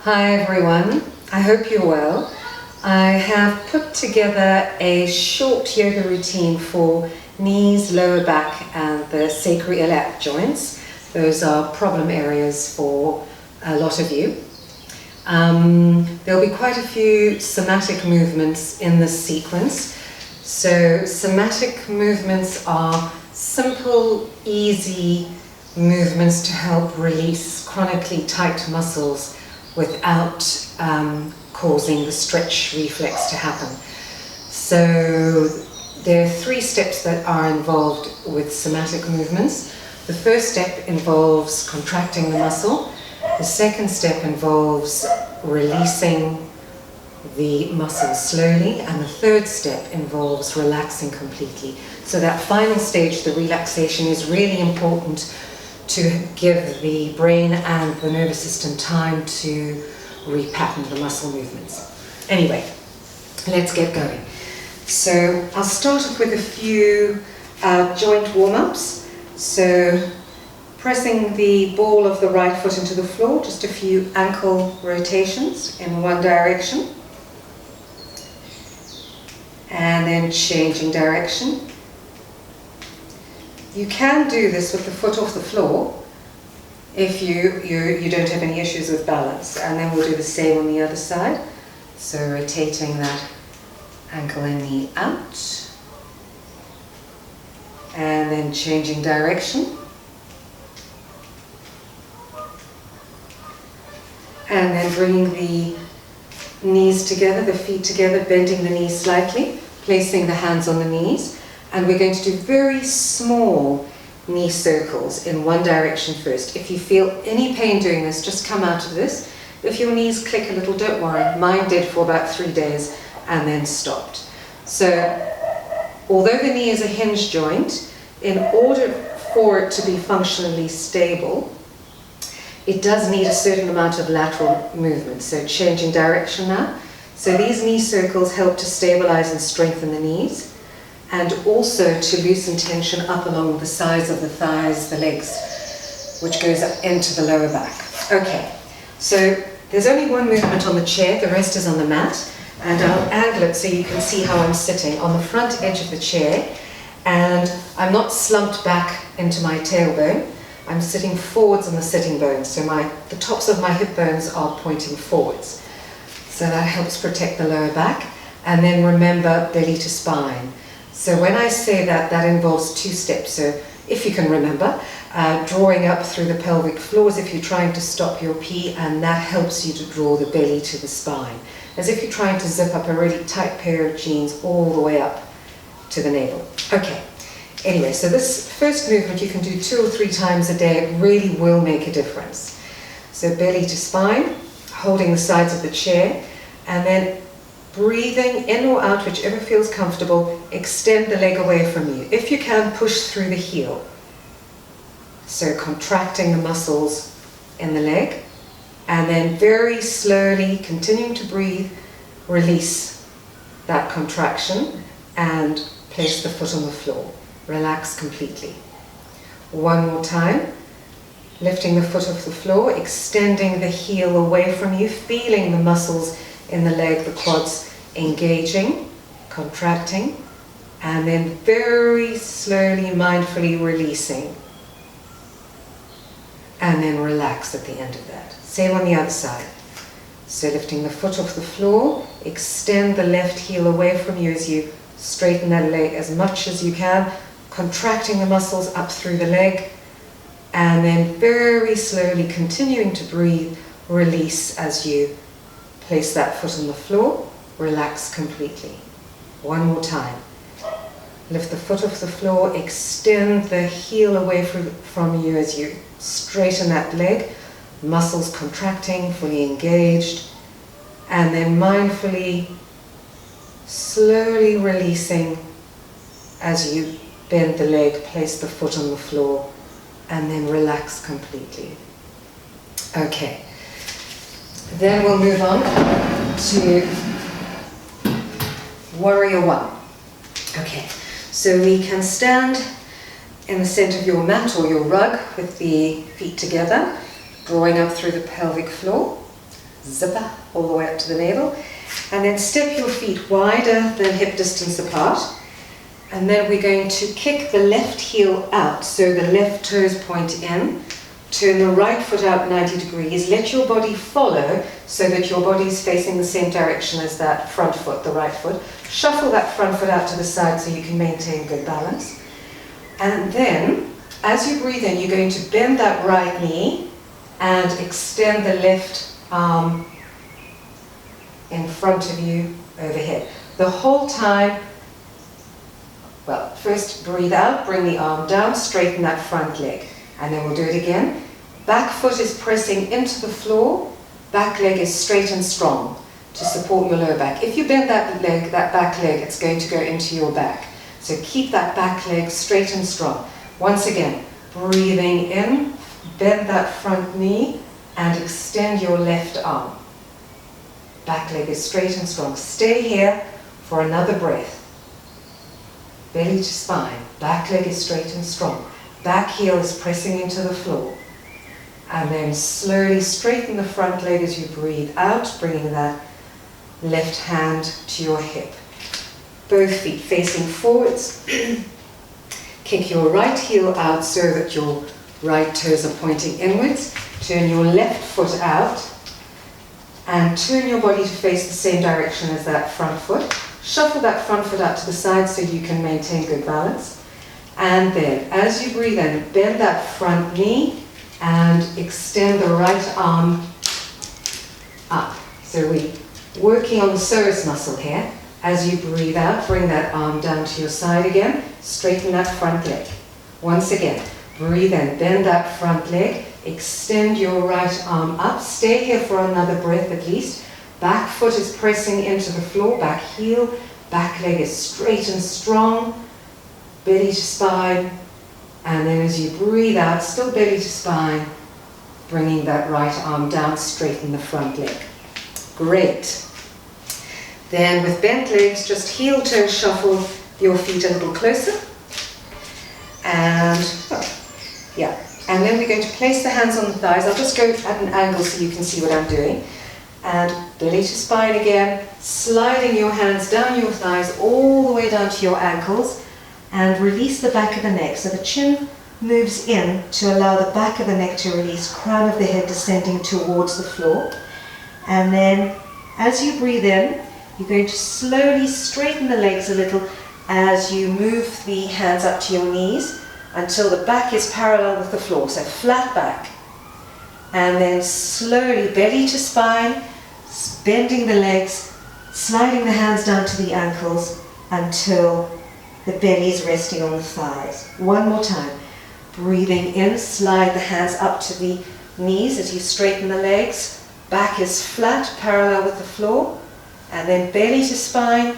Hi everyone, I hope you're well. I have put together a short yoga routine for knees, lower back and the sacroiliac joints. Those are problem areas for a lot of you. There'll be quite a few somatic movements in this sequence. So somatic movements are simple, easy movements to help release chronically tight muscles without causing the stretch reflex to happen. So there are 3 steps that are involved with somatic movements. The first step involves contracting the muscle. The second step involves releasing the muscle slowly, and the third step involves relaxing completely. So that final stage, the relaxation, is really important to give the brain and the nervous system time to repattern the muscle movements. Anyway, let's get going. So I'll start off with a few joint warm-ups. So pressing the ball of the right foot into the floor, just a few ankle rotations in one direction. And then changing direction. You can do this with the foot off the floor if you don't have any issues with balance. And then we'll do the same on the other side. So rotating that ankle and knee out. And then changing direction. And then bringing the knees together, the feet together, bending the knees slightly, placing the hands on the knees. And we're going to do very small knee circles in one direction first. If you feel any pain doing this, just come out of this. If your knees click a little, don't worry. Mine did for about 3 days and then stopped. So, although the knee is a hinge joint, in order for it to be functionally stable, it does need a certain amount of lateral movement. So changing direction now. So these knee circles help to stabilize and strengthen the knees, and also to loosen tension up along the sides of the thighs, the legs, which goes up into the lower back. Okay, so there's only one movement on the chair, the rest is on the mat, and I'll angle it so you can see how I'm sitting on the front edge of the chair, and I'm not slumped back into my tailbone. I'm sitting forwards on the sitting bones, so the tops of my hip bones are pointing forwards. So that helps protect the lower back. And then remember, belly to spine. So when I say that, that involves 2 steps. So if you can remember, drawing up through the pelvic floors if you're trying to stop your pee, and that helps you to draw the belly to the spine. As if you're trying to zip up a really tight pair of jeans all the way up to the navel. Okay. Anyway, so this first movement you can do 2 or 3 times a day. It really will make a difference. So belly to spine, holding the sides of the chair, and then breathing in or out, whichever feels comfortable. Extend the leg away from you. If you can, push through the heel. So contracting the muscles in the leg, and then very slowly, continuing to breathe, release that contraction and place the foot on the floor. Relax completely. One more time. Lifting the foot off the floor, extending the heel away from you, feeling the muscles in the leg, the quads engaging, contracting, and then very slowly, mindfully releasing. And then relax at the end of that. Same on the other side. So lifting the foot off the floor, extend the left heel away from you as you straighten that leg as much as you can, contracting the muscles up through the leg, and then very slowly continuing to breathe, release as you place that foot on the floor, relax completely. One more time. Lift the foot off the floor, extend the heel away from you as you straighten that leg, muscles contracting, fully engaged, and then mindfully, slowly releasing as you bend the leg, place the foot on the floor, and then relax completely. Okay, then we'll move on to Warrior 1. Okay, so we can stand in the center of your mat or your rug with the feet together, drawing up through the pelvic floor. zipper all the way up to the navel. And then step your feet wider than hip distance apart. And then we're going to kick the left heel out, so the left toes point in. Turn the right foot out 90 degrees. Let your body follow so that your body is facing the same direction as that front foot, the right foot. Shuffle that front foot out to the side so you can maintain good balance. And then, as you breathe in, you're going to bend that right knee and extend the left arm in front of you overhead. The whole time, well, first breathe out, bring the arm down, straighten that front leg. And then we'll do it again. Back foot is pressing into the floor, back leg is straight and strong to support your lower back. If you bend that leg, that back leg, it's going to go into your back. So keep that back leg straight and strong. Once again, breathing in, bend that front knee and extend your left arm. Back leg is straight and strong. Stay here for another breath. Belly to spine, back leg is straight and strong. Back heel is pressing into the floor. And then slowly straighten the front leg as you breathe out, bringing that left hand to your hip. Both feet facing forwards. Kick your right heel out so that your right toes are pointing inwards. Turn your left foot out and turn your body to face the same direction as that front foot. Shuffle that front foot out to the side so you can maintain good balance. And then, as you breathe in, bend that front knee and extend the right arm up. So we're working on the psoas muscle here. As you breathe out, bring that arm down to your side again. Straighten that front leg. Once again, breathe in, bend that front leg. Extend your right arm up. Stay here for another breath at least. Back foot is pressing into the floor, back heel. Back leg is straight and strong. Belly to spine. And then as you breathe out, still belly to spine, bringing that right arm down, straighten the front leg. Great. Then with bent legs, just heel toe shuffle your feet a little closer. And, and then we're going to place the hands on the thighs. I'll just go at an angle so you can see what I'm doing. And belly to spine again, sliding your hands down your thighs all the way down to your ankles. And release the back of the neck. So the chin moves in to allow the back of the neck to release, crown of the head descending towards the floor. And then as you breathe in, you're going to slowly straighten the legs a little as you move the hands up to your knees until the back is parallel with the floor. So flat back. And then slowly belly to spine, bending the legs, sliding the hands down to the ankles until the belly is resting on the thighs. One more time. Breathing in, slide the hands up to the knees as you straighten the legs. Back is flat, parallel with the floor. And then belly to spine,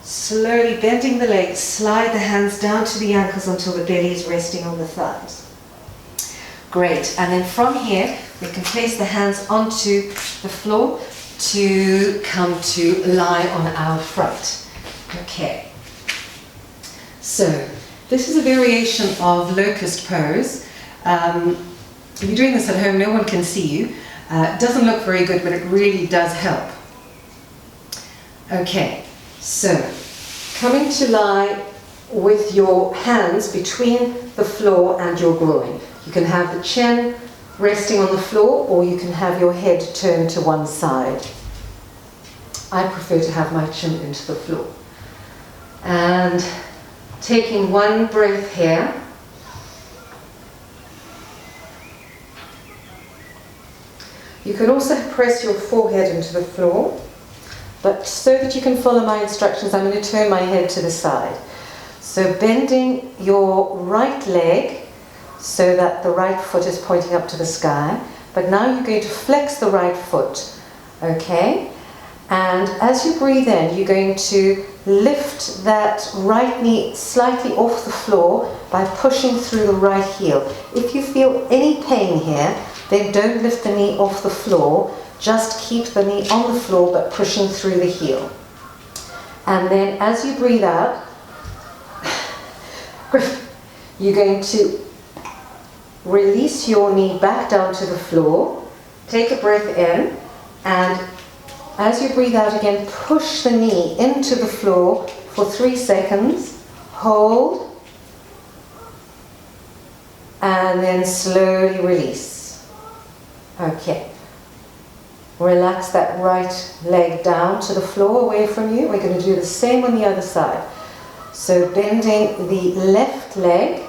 slowly bending the legs, slide the hands down to the ankles until the belly is resting on the thighs. Great. And then from here, we can place the hands onto the floor to come to lie on our front. Okay. So, this is a variation of Locust Pose. If you're doing this at home, no one can see you. It doesn't look very good, but it really does help. Okay, so coming to lie with your hands between the floor and your groin. You can have the chin resting on the floor, or you can have your head turned to one side. I prefer to have my chin into the floor. And taking one breath here. You can also press your forehead into the floor, but so that you can follow my instructions, I'm going to turn my head to the side. So bending your right leg so that the right foot is pointing up to the sky, but now you're going to flex the right foot, okay? And as you breathe in, you're going to lift that right knee slightly off the floor by pushing through the right heel. If you feel any pain here, then don't lift the knee off the floor. Just keep the knee on the floor but pushing through the heel. And then as you breathe out, you're going to release your knee back down to the floor. Take a breath in. And as you breathe out again, push the knee into the floor for 3 seconds. Hold. And then slowly release. Okay. Relax that right leg down to the floor away from you. We're going to do the same on the other side. So bending the left leg,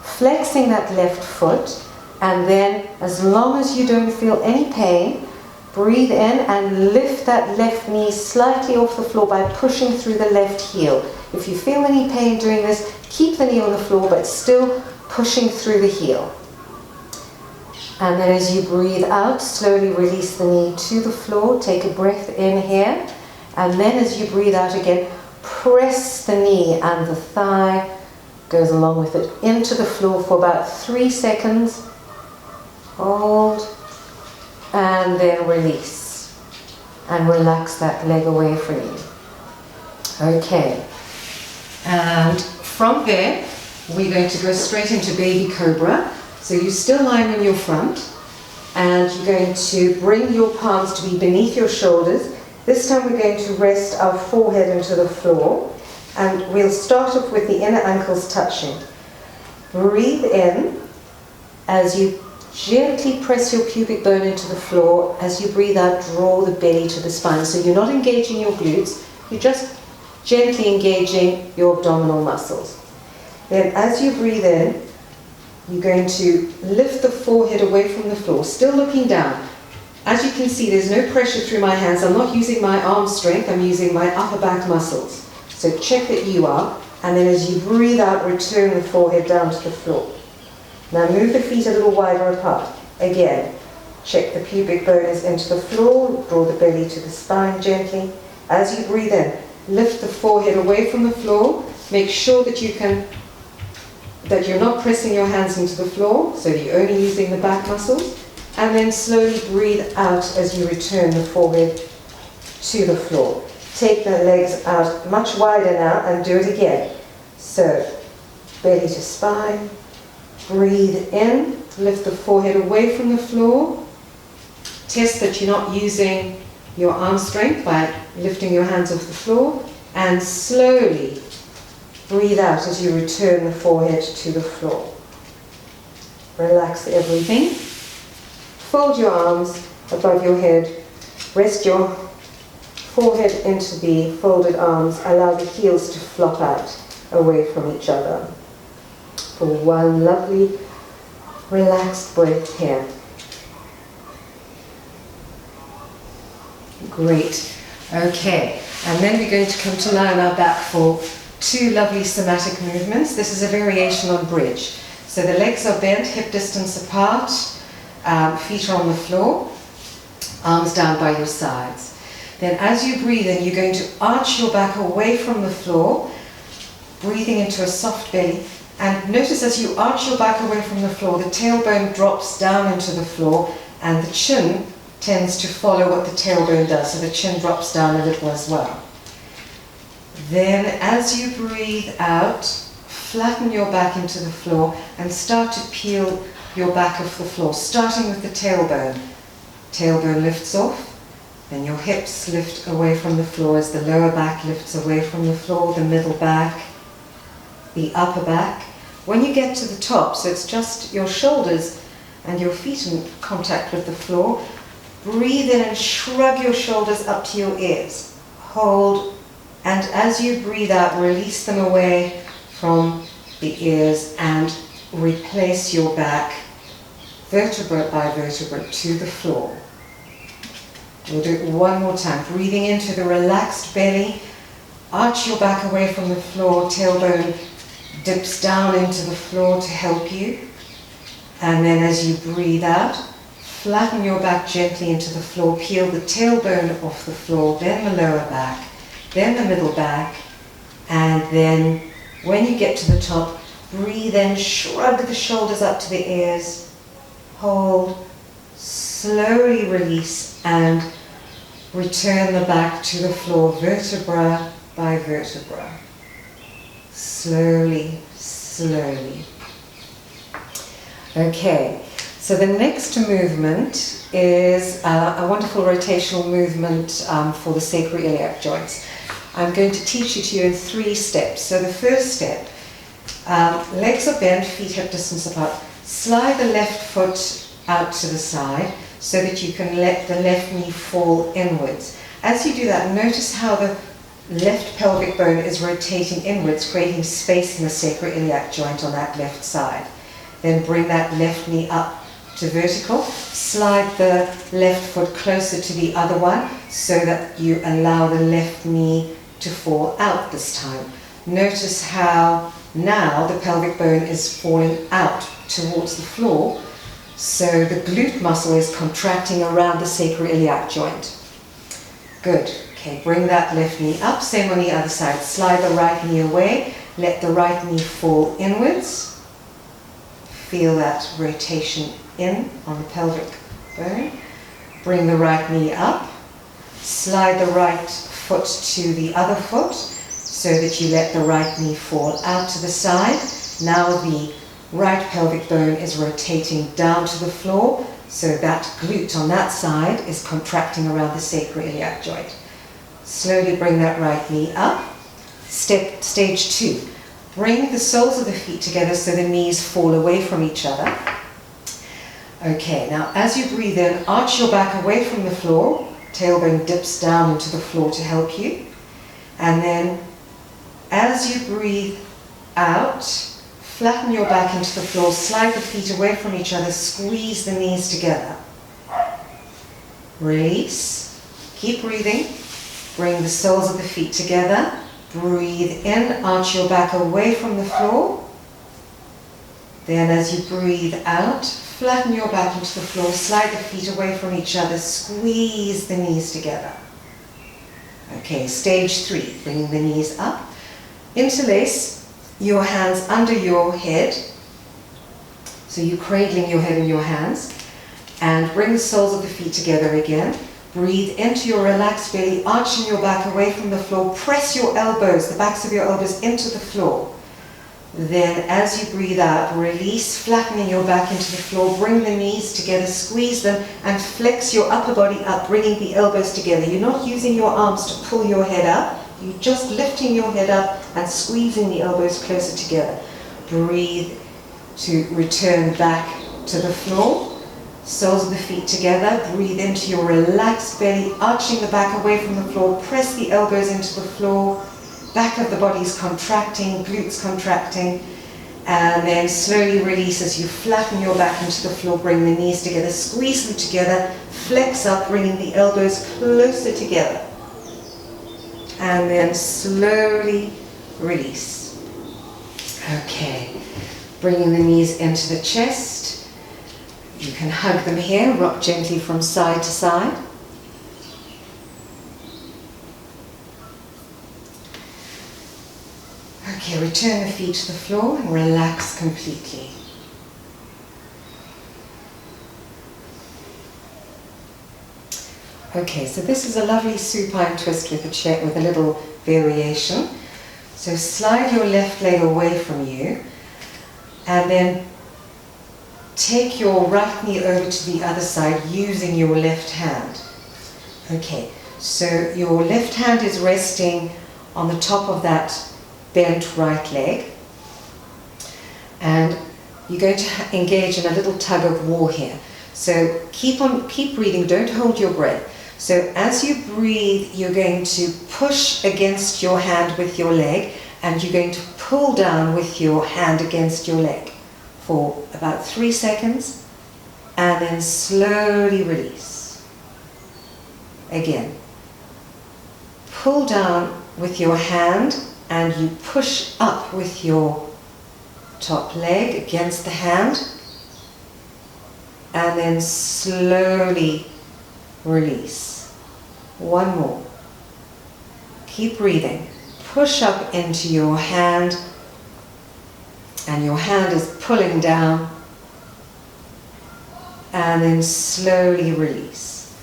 flexing that left foot, and then as long as you don't feel any pain, breathe in and lift that left knee slightly off the floor by pushing through the left heel. If you feel any pain doing this, keep the knee on the floor but still pushing through the heel. And then as you breathe out, slowly release the knee to the floor. Take a breath in here. And then as you breathe out again, press the knee and the thigh goes along with it into the floor for about 3 seconds. Hold. And then release. And relax that leg away from you. Okay. And from there, we're going to go straight into baby cobra. So you're still lying on your front, and you're going to bring your palms to be beneath your shoulders. This time we're going to rest our forehead into the floor, and we'll start off with the inner ankles touching. Breathe in as you gently press your pubic bone into the floor. As you breathe out, draw the belly to the spine. So you're not engaging your glutes, you're just gently engaging your abdominal muscles. Then as you breathe in, you're going to lift the forehead away from the floor, still looking down. As you can see, there's no pressure through my hands. I'm not using my arm strength, I'm using my upper back muscles. So check that you are. And then as you breathe out, return the forehead down to the floor. Now move the feet a little wider apart. Again, check the pubic bone is into the floor, draw the belly to the spine gently. As you breathe in, lift the forehead away from the floor. Make sure that you're not pressing your hands into the floor, so you're only using the back muscles. And then slowly breathe out as you return the forehead to the floor. Take the legs out much wider now and do it again. So, belly to spine. Breathe in, lift the forehead away from the floor. Test that you're not using your arm strength by lifting your hands off the floor. And slowly breathe out as you return the forehead to the floor. Relax everything. Fold your arms above your head. Rest your forehead into the folded arms. Allow the heels to flop out away from each other. For one lovely, relaxed breath here. Great. Okay. And then we're going to come to lie on our back for 2 lovely somatic movements. This is a variation on bridge. So the legs are bent, hip distance apart, feet are on the floor, arms down by your sides. Then as you breathe in, you're going to arch your back away from the floor, breathing into a soft belly. And notice as you arch your back away from the floor, the tailbone drops down into the floor and the chin tends to follow what the tailbone does. So the chin drops down a little as well. Then as you breathe out, flatten your back into the floor and start to peel your back off the floor, starting with the tailbone. Tailbone lifts off, then your hips lift away from the floor as the lower back lifts away from the floor, the middle back, the upper back. When you get to the top, so it's just your shoulders and your feet in contact with the floor, breathe in and shrug your shoulders up to your ears. Hold. And as you breathe out, release them away from the ears and replace your back vertebra by vertebra to the floor. We'll do it one more time. Breathing into the relaxed belly, arch your back away from the floor, tailbone dips down into the floor to help you. And then as you breathe out, flatten your back gently into the floor, peel the tailbone off the floor, then the lower back, then the middle back, and then when you get to the top, breathe in, shrug the shoulders up to the ears, hold, slowly release, and return the back to the floor, vertebra by vertebra. Slowly, slowly. Okay, So the next movement is a wonderful rotational movement for the sacroiliac joints. I'm going to teach it to you in 3 steps. So the first step, legs are bent, feet hip distance apart. Slide the left foot out to the side so that you can let the left knee fall inwards. As you do that, notice how the left pelvic bone is rotating inwards, creating space in the sacroiliac joint on that left side. Then bring that left knee up to vertical. Slide the left foot closer to the other one so that you allow the left knee to fall out this time. Notice how now the pelvic bone is falling out towards the floor, so the glute muscle is contracting around the sacroiliac joint. Good. Okay, bring that left knee up. Same on the other side. Slide the right knee away. Let the right knee fall inwards. Feel that rotation in on the pelvic bone. Bring the right knee up. Slide the right foot to the other foot so that you let the right knee fall out to the side. Now the right pelvic bone is rotating down to the floor, so that glute on that side is contracting around the sacroiliac joint. Slowly bring that right knee up. Stage 2. Bring the soles of the feet together so the knees fall away from each other. Okay, now as you breathe in, arch your back away from the floor. Tailbone dips down into the floor to help you. And then as you breathe out, flatten your back into the floor, slide the feet away from each other, squeeze the knees together. Release. Keep breathing. Bring the soles of the feet together. Breathe in, arch your back away from the floor. Then as you breathe out, flatten your back into the floor, slide the feet away from each other, squeeze the knees together. Okay, stage 3, bringing the knees up. Interlace your hands under your head. So you're cradling your head in your hands. And bring the soles of the feet together again. Breathe into your relaxed belly, arching your back away from the floor. Press your elbows, the backs of your elbows into the floor. Then as you breathe out, release, flattening your back into the floor. Bring the knees together, squeeze them, and flex your upper body up, bringing the elbows together. You're not using your arms to pull your head up. You're just lifting your head up and squeezing the elbows closer together. Breathe to return back to the floor. Soles of the feet together. Breathe into your relaxed belly, arching the back away from the floor. Press the elbows into the floor. Back of the body is contracting, glutes contracting. And then slowly release as you flatten your back into the floor. Bring the knees together, squeeze them together. Flex up, bringing the elbows closer together. And then slowly release. Okay, bringing the knees into the chest. You can hug them here, rock gently from side to side. Okay, return the feet to the floor and relax completely. Okay, so this is a lovely supine twist with a little variation. So slide your left leg away from you and then take your right knee over to the other side using your left hand. Okay, so your left hand is resting on the top of that bent right leg. And you're going to engage in a little tug of war here. So keep breathing, don't hold your breath. So as you breathe, you're going to push against your hand with your leg, and you're going to pull down with your hand against your leg for about 3 seconds, and then slowly release. Again, pull down with your hand and you push up with your top leg against the hand, and then slowly release. One more. Keep breathing. Push up into your hand, and your hand is pulling down, and then slowly release.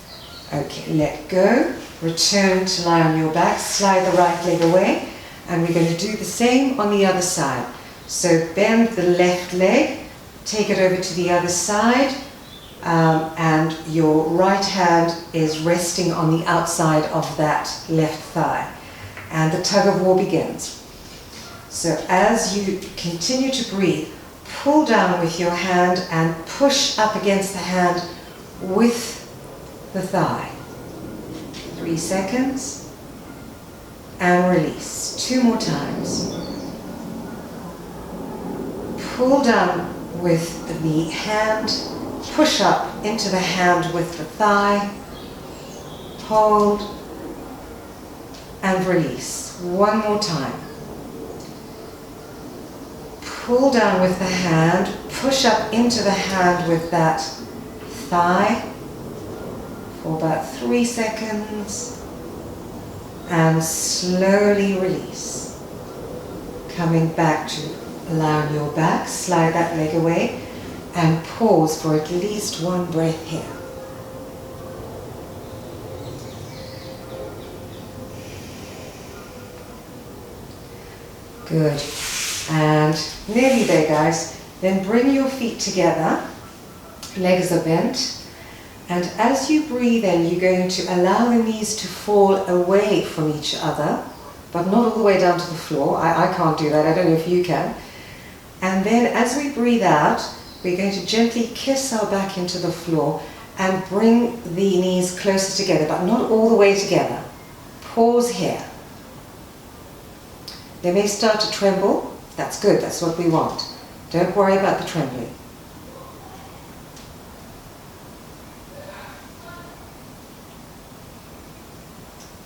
Okay, let go. Return to lie on your back. Slide the right leg away, and we're going to do the same on the other side. So bend the left leg, take it over to the other side, and your right hand is resting on the outside of that left thigh. And the tug of war begins. So as you continue to breathe, pull down with your hand and push up against the hand with the thigh. 3 seconds. And release. 2 more times. Pull down with the hand, push up into the hand with the thigh, hold, and release. 1 more time. Pull down with the hand, push up into the hand with that thigh for about 3 seconds, and slowly release. Coming back to allowing your back, slide that leg away, and pause for at least 1 breath here. Good. And nearly there, guys. Then bring your feet together. Legs are bent. And as you breathe in, you're going to allow the knees to fall away from each other, but not all the way down to the floor. I can't do that. I don't know if you can. And then as we breathe out, we're going to gently kiss our back into the floor and bring the knees closer together, but not all the way together. Pause here. They may start to tremble. That's good. That's what we want. Don't worry about the trembling.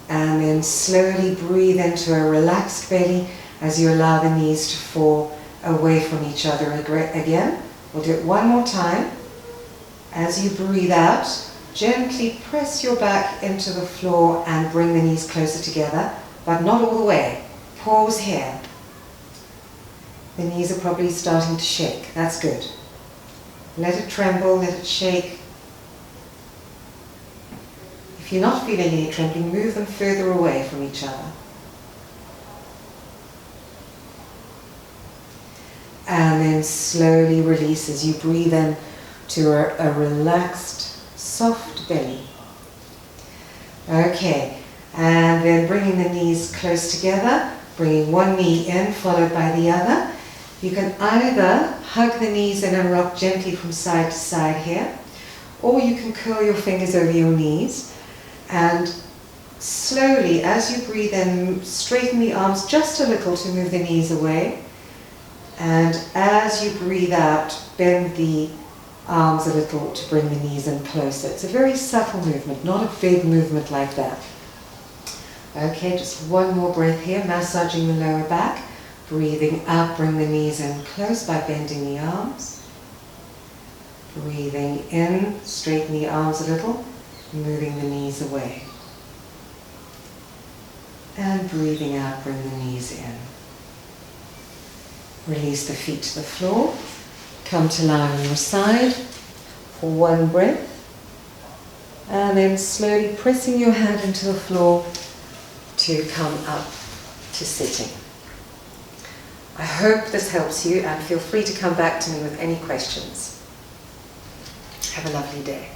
And then slowly breathe into a relaxed belly as you allow the knees to fall away from each other again. We'll do it 1 more time. As you breathe out, gently press your back into the floor and bring the knees closer together, but not all the way. Pause here. The knees are probably starting to shake. That's good. Let it tremble, let it shake. If you're not feeling any trembling, move them further away from each other. And then slowly release as you breathe in to a relaxed, soft belly. Okay, and then bringing the knees close together, bringing one knee in followed by the other. You can either hug the knees in and rock gently from side to side here, or you can curl your fingers over your knees and slowly, as you breathe in, straighten the arms just a little to move the knees away. And as you breathe out, bend the arms a little to bring the knees in closer. It's a very subtle movement, not a big movement like that. Okay, just 1 more breath here, massaging the lower back. Breathing up, bring the knees in close by bending the arms. Breathing in, straighten the arms a little, moving the knees away. And breathing out, bring the knees in. Release the feet to the floor. Come to lie on your side for 1 breath. And then slowly pressing your hand into the floor to come up to sitting. I hope this helps you, and feel free to come back to me with any questions. Have a lovely day.